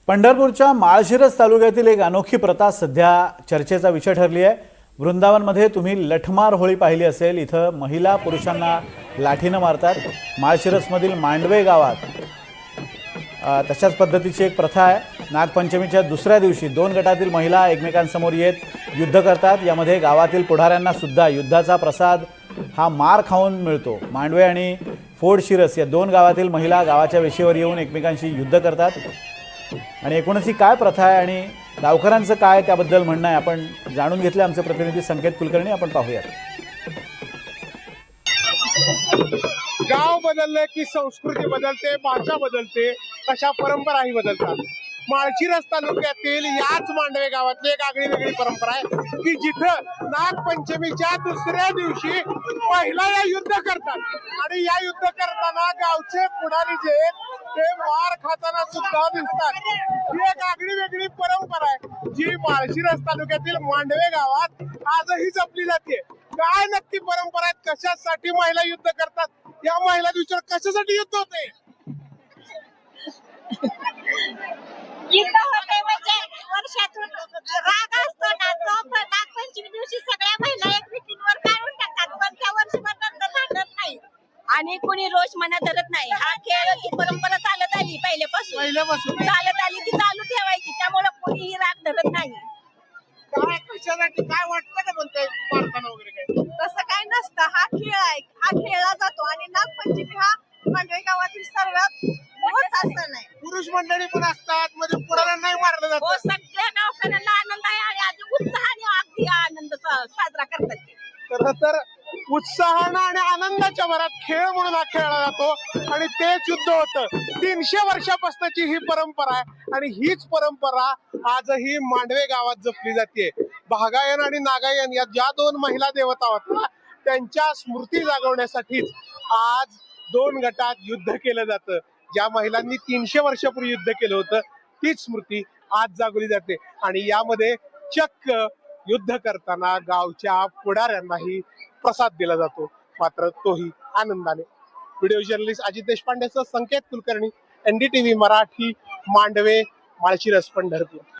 पंढरपूरच्या माळशिरस तालुक्यातील एक अनोखी प्रथा सध्या चर्चेचा विषय ठरली आहे। वृंदावनमध्ये तुम्ही लठमार होळी पाहिली असेल। इथं महिला पुरुषांना लाठीनं मारतात। माळशिरसमधील मांडवे गावात तशाच पद्धतीची एक प्रथा आहे। नागपंचमीच्या दुसऱ्या दिवशी दोन गटातील महिला एकमेकांसमोर येत युद्ध करतात। यामध्ये गावातील पुढाऱ्यांना सुद्धा युद्धाचा प्रसाद हा मार खाऊन मिळतो। मांडवे आणि फोडशिरस या दोन गावातील महिला गावाच्या वेशीवर येऊन एकमेकांशी युद्ध करतात। आणि एकूणच ही काय प्रथा आहे आणि गावकऱ्यांचं काय त्याबद्दल म्हणणं आहे आपण जाणून घेतले। आमचे प्रतिनिधी संकेत कुलकर्णी आपण पाहूया। गाव बदलले की संस्कृती बदलते, भाषा बदलते, अशा परंपराही बदलतात। माळशिरस तालुक्यातील याच मांडवे गावातली एक आगळी वेगळी परंपरा आहे की जिथं नागपंचमीच्या दुसऱ्या दिवशी महिला या युद्ध करतात आणि या युद्ध करताना गावचे पुढारी जे ते मार खाताना सुद्धा दिसतात। ही एक आगळी वेगळी परंपरा आहे जी माळशिरस तालुक्यातील मांडवे गावात आजही जपली जाते। काय नक्की परंपरा आहेत, कशासाठी महिला युद्ध करतात, या महिला दिवसावर कशासाठी युद्ध होते? युद्ध होते म्हणजे वर्षातून राग असतो ना, तो नागपंचमी दिवशी सगळ्या महिला एकमेकींवर काढून टाकतात, पण त्या वर्षभर नंतर भांडत नाही आणि कुणी रोष मनात धरत नाही। हा खेळ ही परंपरा चालत आली पहिल्यापासून चालत आली ती चालू ठेवायची, त्यामुळे कुणीही राग धरत नाही। काय कशासाठी काय वाटतं का पण काय मारताना वगैरे काय? तसं काय नसतं, हा खेळ आहे, हा खेळला जातो आणि नागपंचमी हा मांडवे गावातील सर्वात मोठा सण आहे। पुरुष मंडळी पण असतात, म्हणजे पुढाऱ्यांना नाही मारलं हो, जातं। सगळ्या गावकऱ्यांना आनंद आहे आणि अगदी उत्साहाने अगदी आनंद साजरा करतात ते। खरं तर उत्साहानं आणि आनंदाच्या भरात खेळ म्हणून हा खेळला जातो आणि तेच युद्ध होतं। 300 वर्षापासूनची ही परंपरा आहे आणि हीच परंपरा आजही मांडवे गावात जपली जाते। भागायन आणि नागायन या ज्या दोन महिला देवता होत्या त्यांच्या स्मृती जागवण्यासाठीच आज दोन गटात युद्ध केलं जातं। ज्या महिलांनी 300 वर्षापूर्वी युद्ध केलं होतं तीच स्मृती आज जागवली जाते आणि यामध्ये चक्क युद्ध करताना गावच्या पुढाऱ्यांनाही प्रसाद दिला जातो, मात्र तोही आनंदाने। व्हिडिओ जर्नलिस्ट अजित देशपांडेसह संकेत कुलकर्णी, NDTV मराठी, मांडवे, माळशिरस, पंढरपूर।